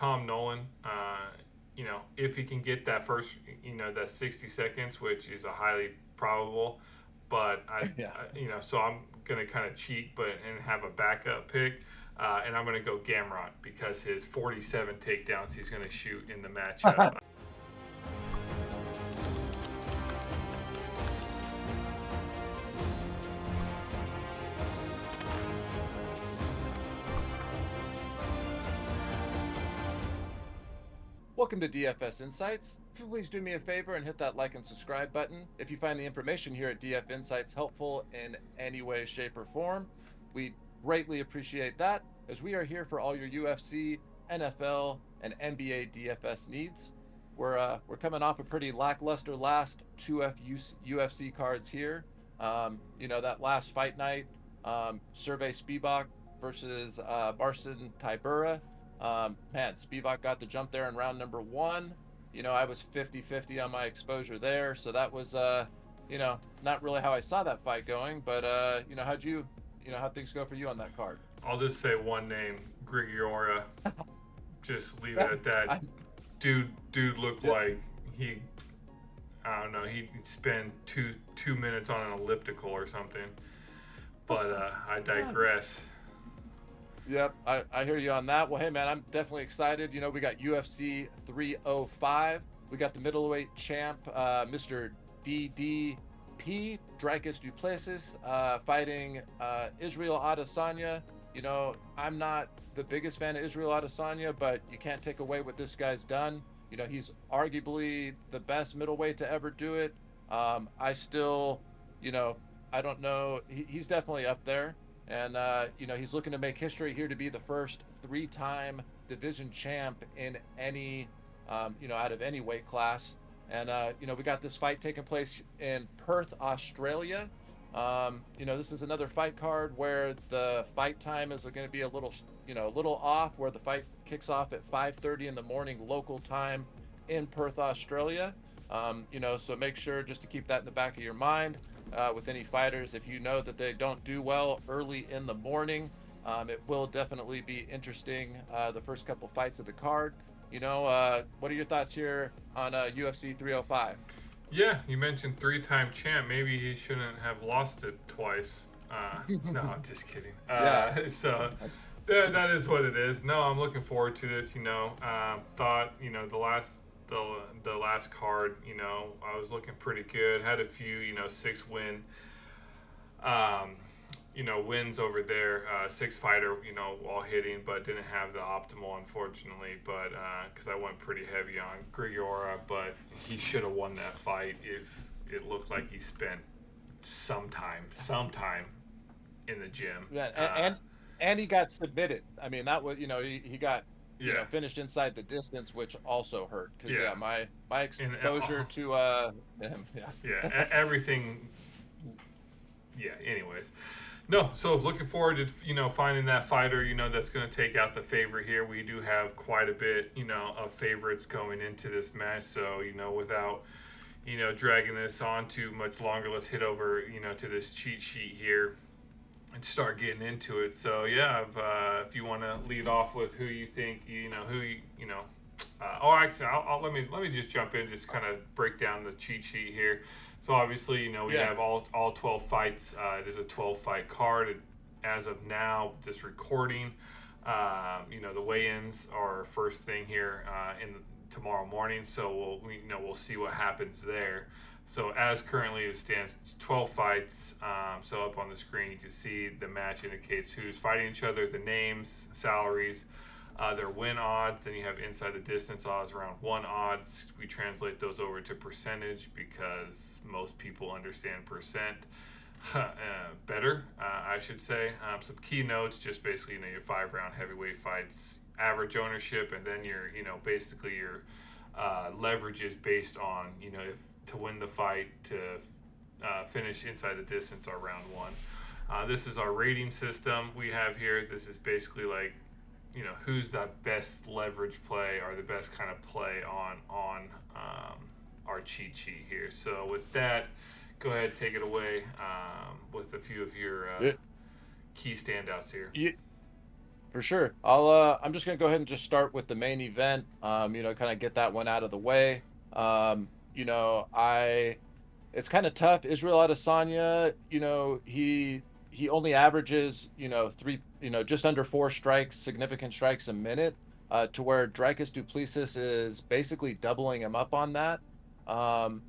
Tom Nolan. If he can get that first, that 60 seconds, which is a highly probable, but Yeah. so I'm gonna kind of cheat, and have a backup pick, and I'm gonna go Gamrot because his 47 takedowns he's gonna shoot in the matchup. Welcome to DFS Insights. If you please do me a favor and hit that like and subscribe button. If you find the information here at DF Insights helpful in any way, shape, or form, we greatly appreciate that, as we are here for all your UFC, NFL, and NBA DFS needs. We're coming off a pretty lackluster last two UFC cards here. That last fight night, Survey Spivak versus Marcin Tybura. Man, Spivak got the jump there in round number one. I was 50-50 on my exposure there. So that was, not really how I saw that fight going. But, how'd things go for you on that card? I'll just say one name, Grigoria. Just leave it at that. I, Dude looked like he, I don't know, he'd spend two minutes on an elliptical or something. But I digress. Yep, I hear you on that. Well, hey, man, I'm definitely excited. We got UFC 305. We got the middleweight champ, Mr. DDP, Dricus Du Plessis, fighting Israel Adesanya. I'm not the biggest fan of Israel Adesanya, but you can't take away what this guy's done. He's arguably the best middleweight to ever do it. I still, you know, I don't know. He's definitely up there. And, he's looking to make history here to be the first three-time division champ in any, out of any weight class. And, we got this fight taking place in Perth, Australia. This is another fight card where the fight time is going to be a little off, where the fight kicks off at 5:30 in the morning local time in Perth, Australia. So make sure just to keep that in the back of your mind with any fighters. If you know that they don't do well early in the morning, it will definitely be interesting the first couple fights of the card. What are your thoughts here on UFC 305? Yeah, you mentioned three-time champ. Maybe he shouldn't have lost it twice. No, I'm just kidding. Yeah. So that is what it is. No, I'm looking forward to this. Thought the last card. I was looking pretty good. Had a few 6-win wins over there, six fighter, while hitting, but didn't have the optimal, unfortunately. But because I went pretty heavy on Grigora, but he should have won that fight if it looked like he spent some time in the gym. Yeah, and he got submitted. I mean, that was he got Yeah, finished inside the distance, which also hurt because yeah, my and exposure to him, yeah. yeah, everything. Yeah. Anyways, no. So looking forward to finding that fighter that's going to take out the favorite here. We do have quite a bit of favorites going into this match. So without dragging this on too much longer, let's hit over to this cheat sheet here and start getting into it. So yeah, if you want to lead off with who you think actually, let me just jump in, just kind of break down the cheat sheet here. So obviously, we Yeah. have all 12 fights. It is a 12 fight card. As of now, this recording, the weigh-ins are first thing here in tomorrow morning. So we'll see what happens there. So as currently it stands, 12 fights. So up on the screen, you can see the match indicates who's fighting each other, the names, salaries, their win odds. Then you have inside the distance odds, around one odds. We translate those over to percentage because most people understand percent better, I should say. Some key notes, just basically, your 5-round heavyweight fights, average ownership, and then basically your leverage is based on, if to win the fight, to finish inside the distance or round one. This is our rating system we have here. This is basically like, who's the best leverage play or the best kind of play on our cheat sheet here. So with that, go ahead, take it away with a few of your Yeah. key standouts here. Yeah. For sure. I'm just gonna go ahead and just start with the main event. Kind of get that one out of the way. You know, I it's kind of tough. Israel Adesanya, he only averages, just under 4 strikes, significant strikes a minute, to where Dricus du Plessis is basically doubling him up on that. And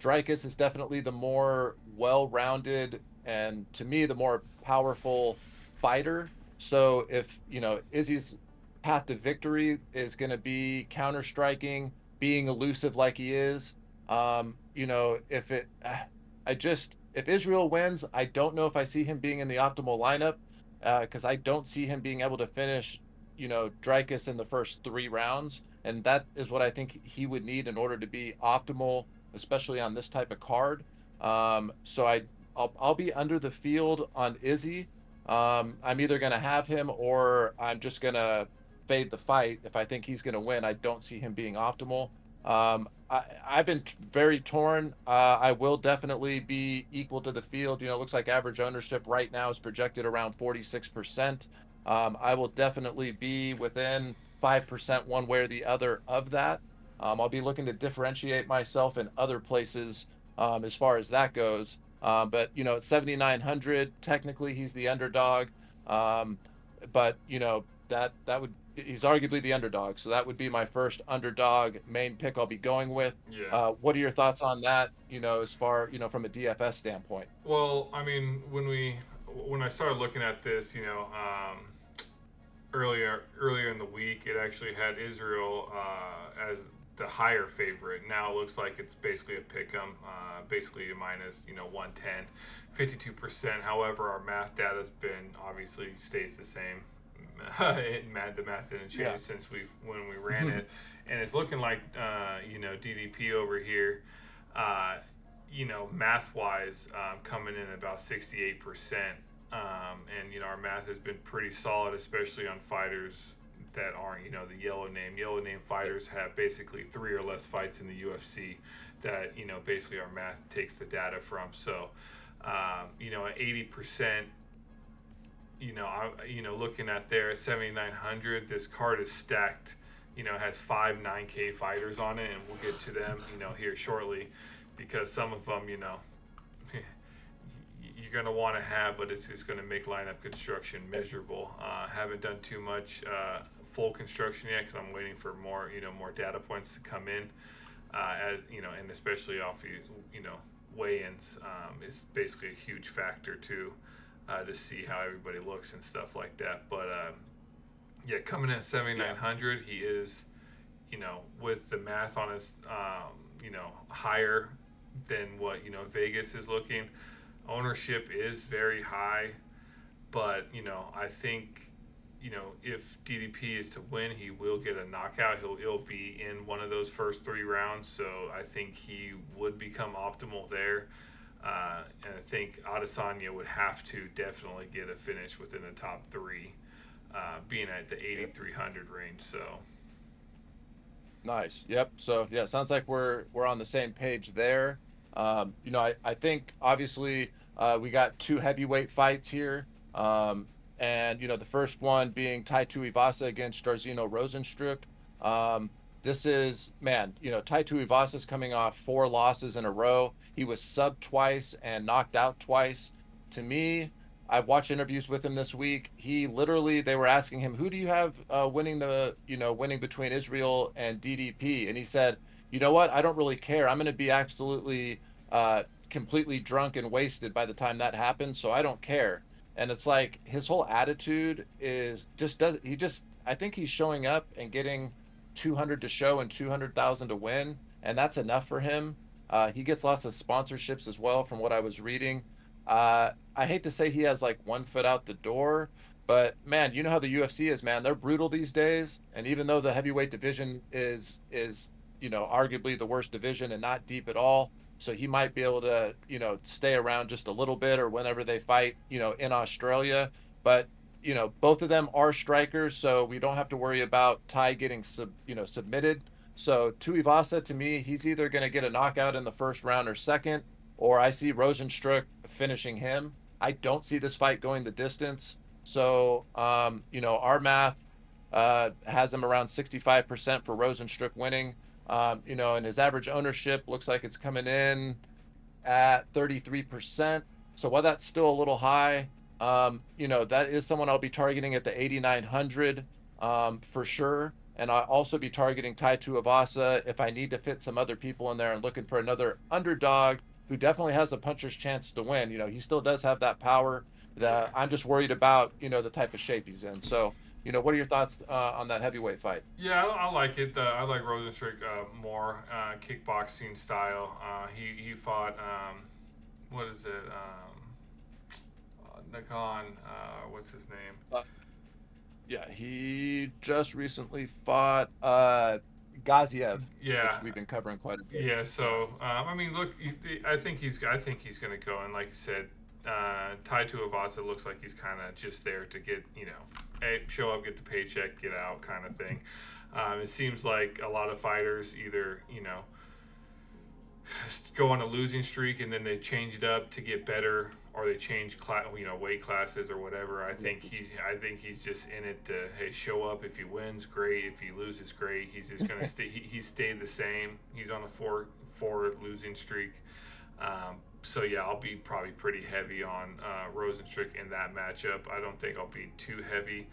Dricus is definitely the more well-rounded and to me the more powerful fighter. So if, Izzy's path to victory is going to be counter striking, being elusive like he is, if it, I just, if Israel wins, I don't know if I see him being in the optimal lineup, because I don't see him being able to finish, Dricus in the first 3 rounds. And that is what I think he would need in order to be optimal, especially on this type of card. I'll be under the field on Izzy. I'm either going to have him or I'm just going to fade the fight. If I think he's going to win, I don't see him being optimal. I've been very torn. I will definitely be equal to the field. It looks like average ownership right now is projected around 46%. I will definitely be within 5% one way or the other of that. I'll be looking to differentiate myself in other places, as far as that goes. But at 7,900, technically he's the underdog. Um, but that would he's arguably the underdog, so that would be my first underdog main pick I'll be going with. Yeah. What are your thoughts on that? As far from a DFS standpoint. Well, I mean, when I started looking at this, earlier in the week, it actually had Israel as the higher favorite. Now it looks like it's basically a pick 'em, basically a minus 110, 52%. However, our math data's been obviously stays the same. The math didn't change since when we ran it, and it's looking like DDP over here, math wise, coming in about 68%. And our math has been pretty solid, especially on fighters that aren't the yellow name. Yellow name fighters have basically 3 or less fights in the UFC that basically our math takes the data from. So at 80%. Looking at there at 7,900, this card is stacked. Has 5 9K fighters on it, and we'll get to them, here shortly, because some of them, you're gonna want to have, but it's just gonna make lineup construction miserable. Haven't done too much full construction yet because I'm waiting for more data points to come in, and especially off weigh-ins is basically a huge factor too. To see how everybody looks and stuff like that. But coming in at 7,900, he is, with the math on his, higher than what Vegas is looking. Ownership is very high, but I think if DDP is to win, he will get a knockout. He'll be in one of those first 3 rounds, so I think he would become optimal there. And I think Adesanya would have to definitely get a finish within the top 3, being at the 8,300 range. So Nice. Yep. So yeah, sounds like we're on the same page there. I think obviously, we got 2 heavyweight fights here. And the first one being Tai Tuivasa against Rozenstruik. This is, man, Tai Tuivasa is coming off 4 losses in a row. He was subbed twice and knocked out twice. To me, I've watched interviews with him this week. They were asking him, who do you have winning between Israel and DDP? And he said, you know what? I don't really care. I'm going to be absolutely, completely drunk and wasted by the time that happens. So I don't care. And it's like his whole attitude is I think he's showing up and getting 200 to show and 200,000 to win, and that's enough for him. He gets lots of sponsorships as well, from what I was reading. I hate to say he has like one foot out the door, but man, you know how the UFC is, man. They're brutal these days, and even though the heavyweight division is arguably the worst division and not deep at all, so he might be able to stay around just a little bit or whenever they fight in Australia. But both of them are strikers, so we don't have to worry about Ty getting submitted. So Tuivasa, to me, he's either going to get a knockout in the first round or second, or I see Rozenstruik finishing him. I don't see this fight going the distance. So, our math has him around 65% for Rozenstruik winning. And his average ownership looks like it's coming in at 33%. So while that's still a little high, that is someone I'll be targeting at the 8,900 for sure. And I'll also be targeting Tai Tuivasa if I need to fit some other people in there and looking for another underdog who definitely has a puncher's chance to win. He still does have that power. That I'm just worried about, the type of shape he's in. So, what are your thoughts on that heavyweight fight? Yeah, I like it. I like Rozenstruik more, kickboxing style. He fought what is it? Nakan. What's his name? Yeah, he just recently fought Gaziev, Yeah, which we've been covering quite a bit. yeah. So I mean, look, I think he's going to go. And like you said, Tai Tuivasa looks like he's kind of just there to get, hey, show up, get the paycheck, get out, kind of thing. It seems like a lot of fighters either, go on a losing streak and then they change it up to get better, or they change weight classes or whatever. I think he's just in it to, hey, show up. If he wins, great. If he loses, great. He's just gonna stay. He stayed the same. He's on a four losing streak. So yeah, I'll be probably pretty heavy on Rozenstruik in that matchup. I don't think I'll be too heavy.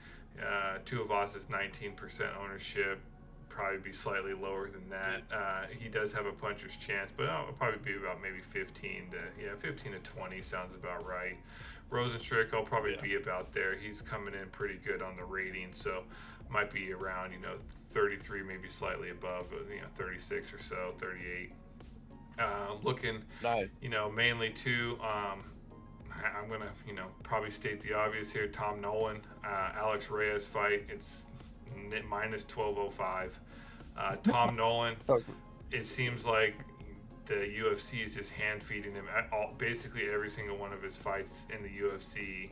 Tuivasa's 19% ownership. Probably be slightly lower than that. He does have a puncher's chance, but it'll probably be about maybe 15 to 20 sounds about right. Rozenstruik, I'll probably be about there. He's coming in pretty good on the rating, so might be around 33, maybe slightly above, 36 or so, 38. Looking, Nice. Mainly to. I'm gonna, probably state the obvious here. Tom Nolan, Alex Reyes fight. It's minus 1205. Tom Nolan, it seems like the UFC is just hand feeding him basically every single one of his fights in the UFC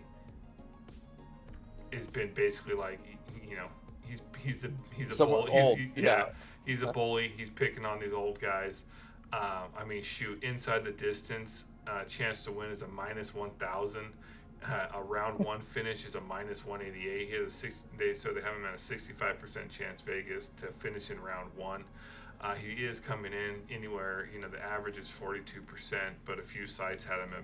has been basically like, he's a bully. Old. He's a bully. He's picking on these old guys. I mean, shoot, inside the distance, chance to win is a minus 1,000. A round one finish is a minus 188. He has so they have him at a 65% chance Vegas to finish in round one. He is coming in anywhere. The average is 42%, but a few sites had him at,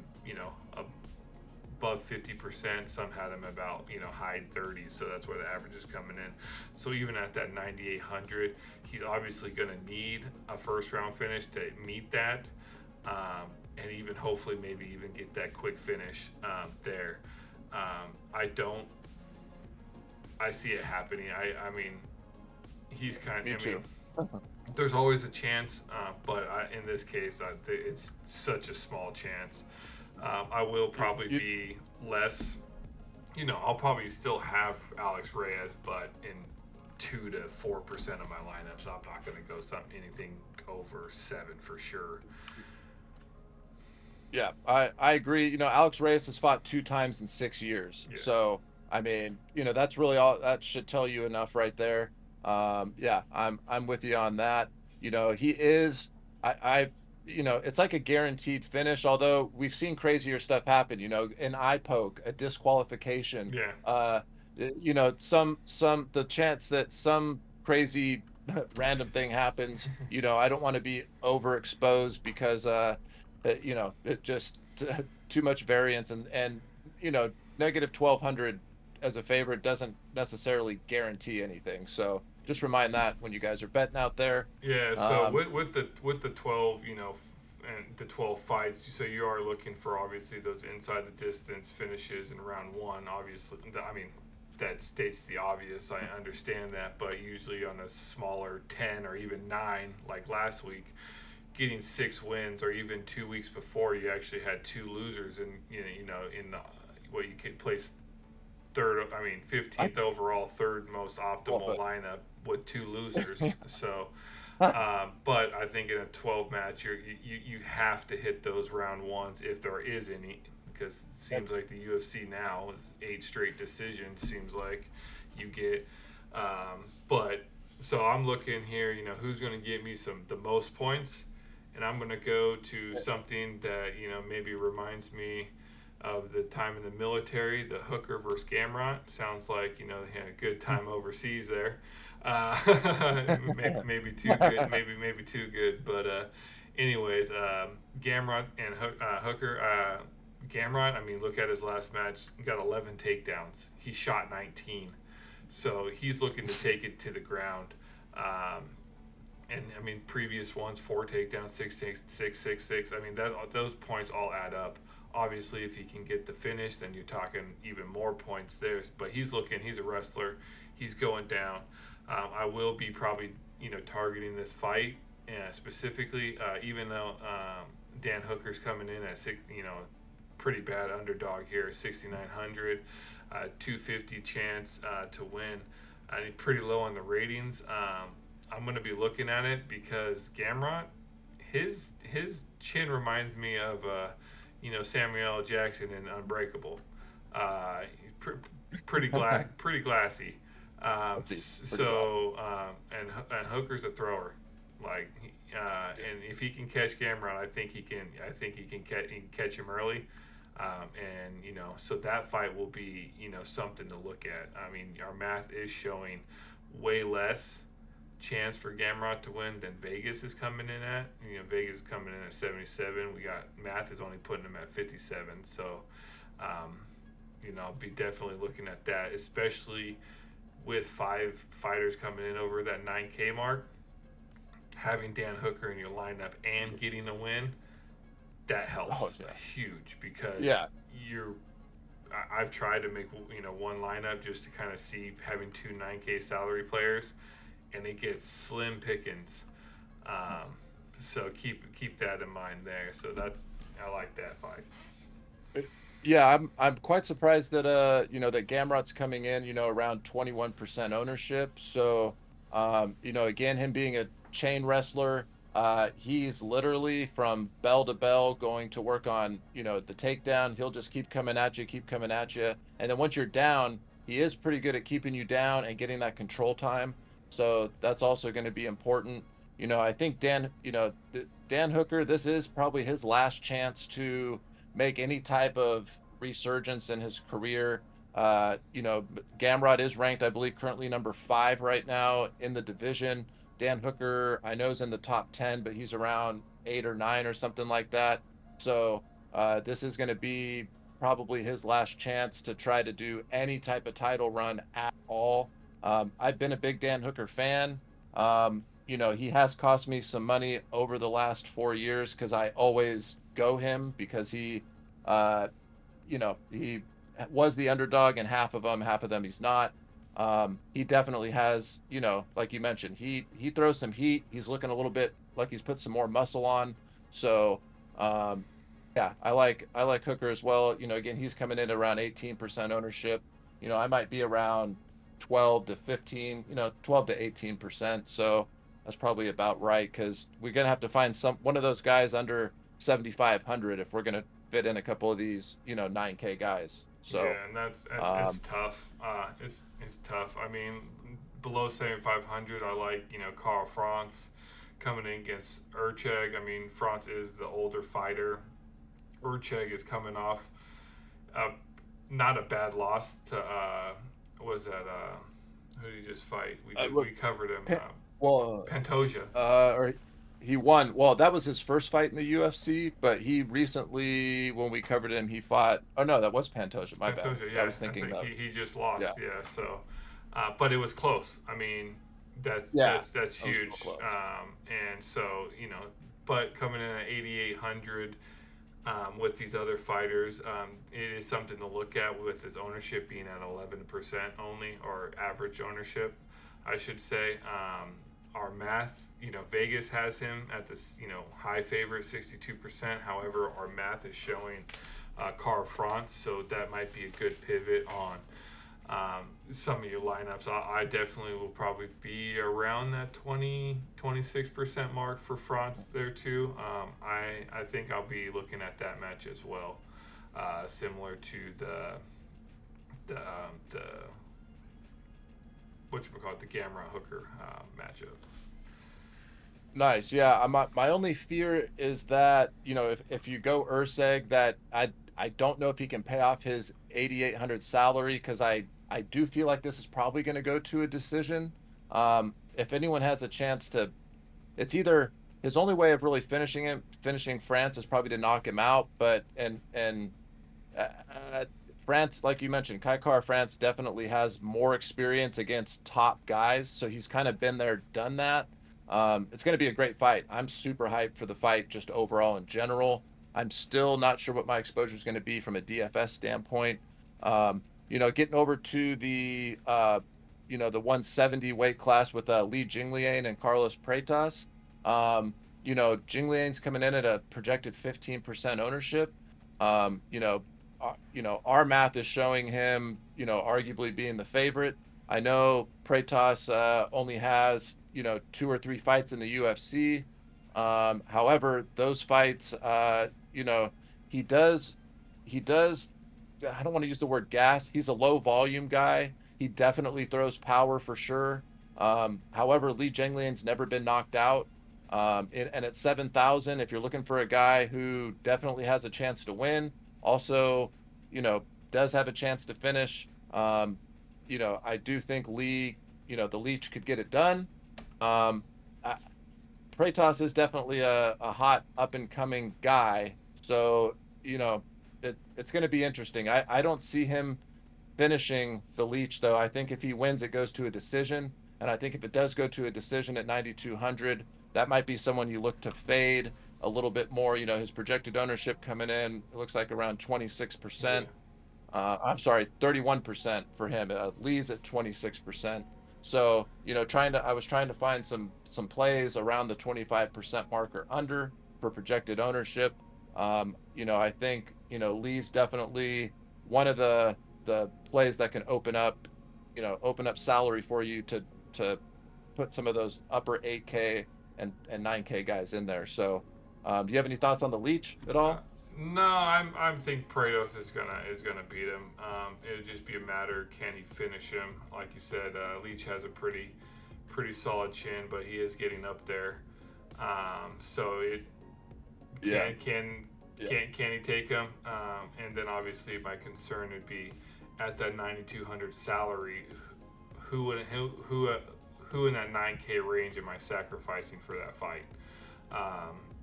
above 50%. Some had him about high 30s, so that's where the average is coming in. So even at that 9,800, he's obviously going to need a first round finish to meet that. And even hopefully maybe even get that quick finish there. I see it happening. I mean, he's kind of. Me too. There's always a chance, but in this case, it's such a small chance. I will probably be less. I'll probably still have Alex Reyes, but in 2 to 4% of my lineups, I'm not going to go anything over 7 for sure. Yeah, I agree. Alex Reyes has fought 2 times in 6 years. Yeah. So, I mean, that's really all that should tell you enough right there. Yeah, I'm with you on that. He is it's like a guaranteed finish, although we've seen crazier stuff happen, an eye poke, a disqualification. Yeah. The chance that some crazy random thing happens, I don't want to be overexposed because it just too much variance and negative 1,200 as a favorite doesn't necessarily guarantee anything. So just remind that when you guys are betting out there. Yeah. So with the 12, and the 12 fights, so you are looking for obviously those inside the distance finishes in round one. Obviously, I mean, that states the obvious. I understand that, but usually on a smaller 10 or even 9, like last week, getting 6 wins, or even 2 weeks before, you actually had 2 losers, and in the what you could place 15th overall, third most optimal lineup with 2 losers. So, but I think in a 12 match, you have to hit those round ones if there is any, because it seems like the UFC now is 8 straight decisions. Seems like you get, but so I'm looking here. Who's going to give me the most points. And I'm going to go to something that, maybe reminds me of the time in the military. The Hooker versus Gamrot sounds like they had a good time overseas there. Maybe too good, maybe too good. But anyways, Gamrot and Hooker. Gamrot, I mean, look at his last match. He got 11 takedowns. He shot 19, so he's looking to take it to the ground. And I mean, previous ones, 4 takedowns, 6. I mean, those points all add up. Obviously, if he can get the finish, then you're talking even more points there. But he's a wrestler. He's going down. I will be probably, targeting this fight specifically, even though Dan Hooker's coming in at pretty bad underdog here, 6,900, 250 chance to win. Pretty low on the ratings. I'm going to be looking at it because Gamrot, his chin reminds me of Samuel L. Jackson in Unbreakable. Pretty glassy. And Hooker's a thrower. And if he can catch Gamrot, I think he can catch him early. So that fight will be something to look at. I mean, our math is showing way less chance for Gamrot to win than Vegas is coming in at. Vegas is coming in at 77. We got math is only putting him at 57. So, I'll be definitely looking at that, especially with 5 fighters coming in over that 9K mark. Having Dan Hooker in your lineup and getting a win, that helps huge because I've tried to make one lineup just to kind of see having 2 9K salary players, and it gets slim pickings. So keep that in mind there. So I like that fight. Yeah, I'm quite surprised that that Gamrot's coming in around 21% ownership. So again, him being a chain wrestler, he's literally from bell to bell going to work on the takedown. He'll just keep coming at you, and then once you're down, he is pretty good at keeping you down and getting that control time. So that's also going to be important. I think Dan Hooker, this is probably his last chance to make any type of resurgence in his career. Gamrot is ranked, I believe, currently number 5 right now in the division. Dan Hooker, I know, is in the top 10, but he's around 8 or 9 or something like that. So this is going to be probably his last chance to try to do any type of title run at all. I've been a big Dan Hooker fan. He has cost me some money over the last 4 years because I always go him because he was the underdog in half of them he's not. He definitely has, like you mentioned, he throws some heat. He's looking a little bit like he's put some more muscle on. So, I like Hooker as well. Again, he's coming in around 18% ownership. I might be around 12 to 15, 12 to 18%. So that's probably about right because we're going to have to find one of those guys under 7,500 if we're going to fit in a couple of these, 9K guys. So yeah, and it's tough. It's tough. I mean, below 7,500, I like Carl France coming in against Erceg. I mean, France is the older fighter. Erceg is coming off not a bad loss to who did he just fight? We covered him. Pantoja. Or he won. Well, that was his first fight in the UFC, but he recently, when we covered him, he fought. Oh no, that was Pantoja. My bad. Yeah, I was thinking he just lost. Yeah. So, but it was close. I mean, that's huge. And so but coming in at 8,800 with these other fighters, it is something to look at with his ownership being at 11% only, or average ownership, I should say. Our math. Vegas has him at this, high favorite, 62%. However, our math is showing Carl France, so that might be a good pivot on some of your lineups. I definitely will probably be around that 26% mark for France there too. I think I'll be looking at that match as well, similar to the the Gamrot Hooker matchup. Nice. Yeah. My only fear is that, if you go Erceg, that I I don't know if he can pay off his 8,800 salary because I do feel like this is probably going to go to a decision. If anyone has a chance to, it's either his only way of really finishing France is probably to knock him out, but and uh, uh, France, like you mentioned, Kaikar France definitely has more experience against top guys, so he's kind of been there, done that. It's going to be a great fight. I'm super hyped for the fight, just overall in general. I'm still not sure what my exposure is going to be from a DFS standpoint. Getting over to the 170 weight class with Li Jingliang and Carlos Prates. Jingliang's coming in at a projected 15% ownership. Um, you know, our math is showing him, arguably being the favorite. I know Pratos only has, 2 or 3 fights in the UFC. However, those fights, he does, he does. I don't want to use the word gas. He's a low volume guy. He definitely throws power for sure. However, Li Jingliang's never been knocked out. And at 7,000, if you're looking for a guy who definitely has a chance to win, also, does have a chance to finish. I do think Lee, the Leech could get it done. Um, I, Pratos is definitely a hot up and coming guy. So, it's going to be interesting. I don't see him finishing the Leech, though. I think if he wins, it goes to a decision. And I think if it does go to a decision at 9,200, that might be someone you look to fade a little bit more. His projected ownership coming in, it looks like around Yeah. 26%. I'm sorry, 31% for him. Lee's at 26%. So, I was trying to find some plays around the 25% marker under for projected ownership. I think, Lee's definitely one of the plays that can open up salary for you to put some of those upper 8K and 9K guys in there. So, do you have any thoughts on the Leech at Uh, all? no, I think Pratos is gonna beat him. It'll just be a matter, can he finish him? Like you said, Leach has a pretty solid chin, but he is getting up there. So it Yeah. Yeah. can he take him? And then obviously my concern would be at that 9,200 salary, who in that 9K range am I sacrificing for that fight?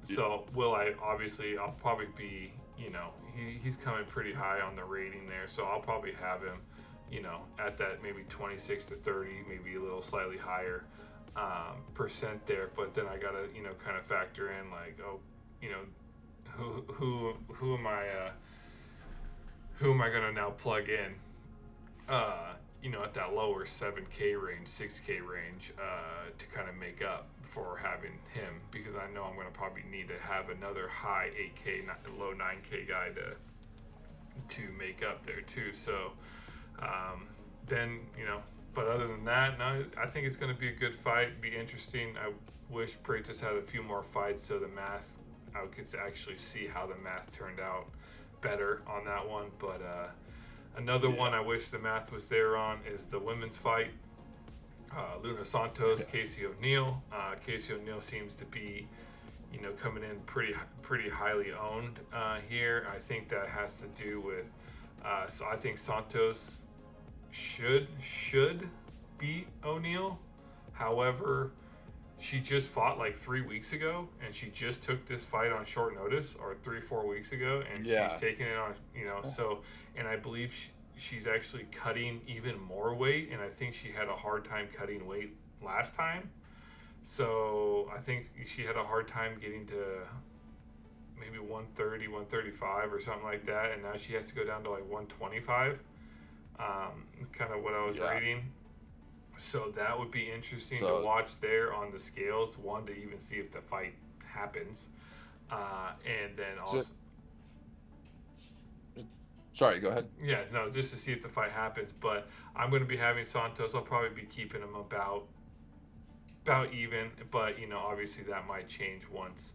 So will I? Obviously, I'll probably be. He's coming pretty high on the rating there, so I'll probably have him. At that maybe 26 to 30, maybe a little slightly higher percent there. But then I gotta kind of factor in like, oh, you know, who am I? Who am I gonna now plug in? At that lower 7K range, 6K range, to kind of make up for having him, because I know I'm going to probably need to have another high 8K, low 9K guy to make up there too. So then, but other than that, no, I think it's going to be a good fight, be interesting. I wish Prates had a few more fights so I could actually see how the math turned out better on that one. But another one I wish the math was there on is the women's fight. Luna Santos, Casey O'Neill. Casey O'Neill seems to be, coming in pretty highly owned here. I think that has to do with. So I think Santos should beat O'Neill. However, she just fought like 3 weeks ago, and she just took this fight on short notice, or 3-4 weeks ago, and Yeah. she's taking it on. So, and I believe she's actually cutting even more weight, and I think she had a hard time cutting weight last time. So I think she had a hard time getting to maybe 130, 135 or something like that, and now she has to go down to like 125. Kind of what I was reading. So that would be interesting to watch there on the scales. One, to even see if the fight happens, and then also. Sorry, go ahead. Yeah, no, just to see if the fight happens. But I'm going to be having Santos. I'll probably be keeping him about even. But obviously that might change once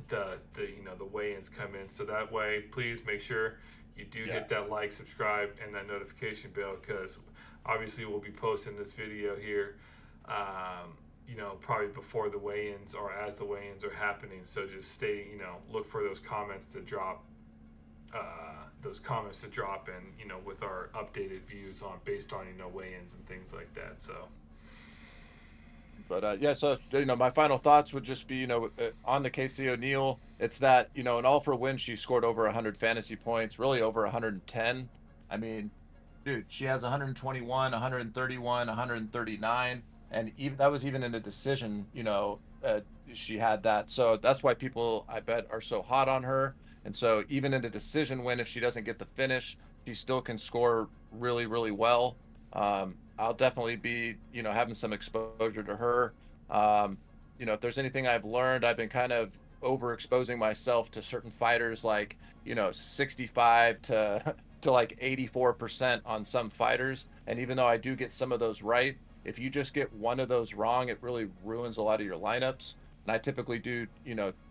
the weigh-ins come in. So that way, please make sure you do hit that like, subscribe, and that notification bell, because obviously we'll be posting this video here. Probably before the weigh-ins or as the weigh-ins are happening. So just look for those comments to drop those comments to drop in, with our updated views on based on weigh-ins and things like that. So. But yeah, so my final thoughts would just be, on the Casey O'Neill, it's that, in all for win, she scored over 100 fantasy points, really over 110. I mean, dude, she has 121, 131, 139, and even that was even in a decision. She had that, so that's why people, I bet, are so hot on her. And so even in a decision win, if she doesn't get the finish, she still can score really, really well. I'll definitely be, having some exposure to her. Um, if there's anything I've learned, I've been kind of overexposing myself to certain fighters, like, 65 to like 84% on some fighters. And even though I do get some of those right, if you just get one of those wrong, it really ruins a lot of your lineups. And I typically do,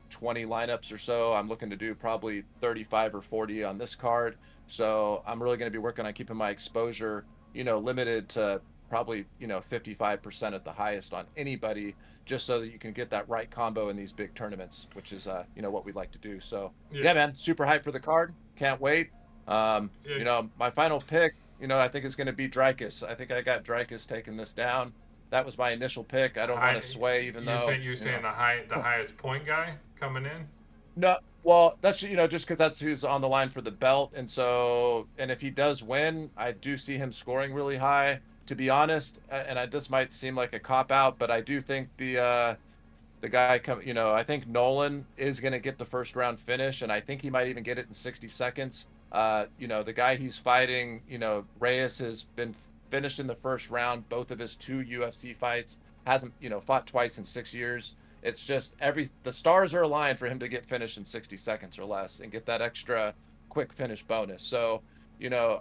20 lineups or so. I'm looking to do probably 35 or 40 on this card. So I'm really going to be working on keeping my exposure, limited to probably, 55% at the highest on anybody, just so that you can get that right combo in these big tournaments, which is, what we'd like to do. So yeah, man, super hyped for the card. Can't wait. My final pick, I think is going to be Dreykus. I think I got Dreykus taking this down. That was my initial pick. I don't want to sway, even though you're saying the highest point guy coming in. No, well, that's just because that's who's on the line for the belt, and so, and if he does win, I do see him scoring really high. To be honest, this might seem like a cop out, but I do think the guy I think Nolan is going to get the first round finish, and I think he might even get it in 60 seconds. The guy he's fighting, Reyes, has been finished in the first round, both of his 2 UFC fights, hasn't, fought twice in 6 years. It's just the stars are aligned for him to get finished in 60 seconds or less and get that extra quick finish bonus. So,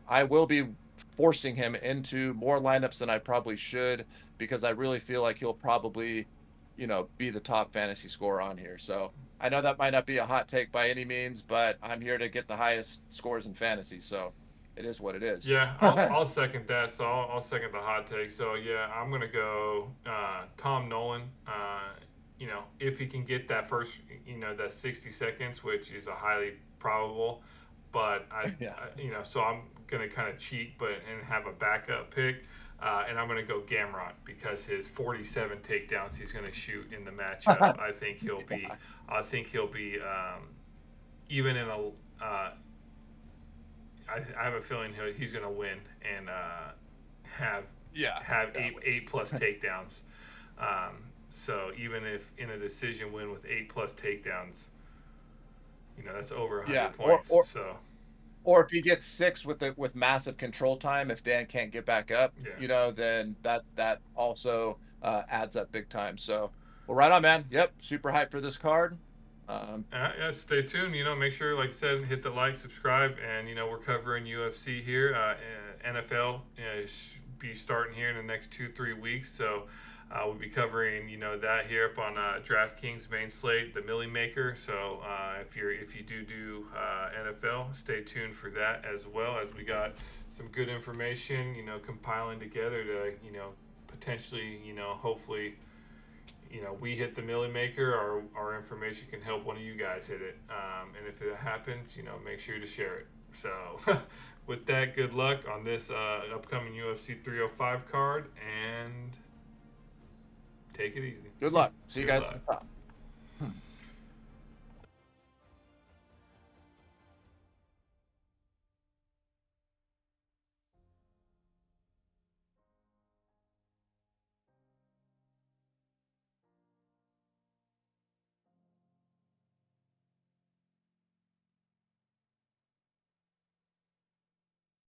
I will be forcing him into more lineups than I probably should, because I really feel like he'll probably, be the top fantasy scorer on here. So I know that might not be a hot take by any means, but I'm here to get the highest scores in fantasy. So it is what it is. Yeah, I'll second that. So I'll second the hot take. So yeah, I'm gonna go Tom Nolan. If he can get that first, that 60 seconds, which is a highly probable, but Yeah. so I'm gonna kind of cheat, and have a backup pick. And I'm going to go Gamrot because his 47 takedowns he's going to shoot in the matchup. I think he'll be. I think he'll be. Even in a. I have a feeling he's going to win and have eight plus takedowns. So even if in a decision win with 8+ takedowns, that's over 100 points. Or if he gets 6 with massive control time, if Dan can't get back up, then that also adds up big time. So, well, right on, man. Yep, super hyped for this card. Yeah, stay tuned. Make sure, like I said, hit the like, subscribe, and we're covering UFC here. NFL should be starting here in the next 2-3 weeks. So. We'll be covering, that here up on DraftKings main slate, the Millie Maker. So if you do NFL, stay tuned for that, as well as we got some good information, compiling together to, potentially, hopefully, we hit the Millie Maker. Our information can help one of you guys hit it. And if it happens, make sure to share it. So with that, good luck on this upcoming UFC 305 card, and take it easy. Good luck. See you guys at the top.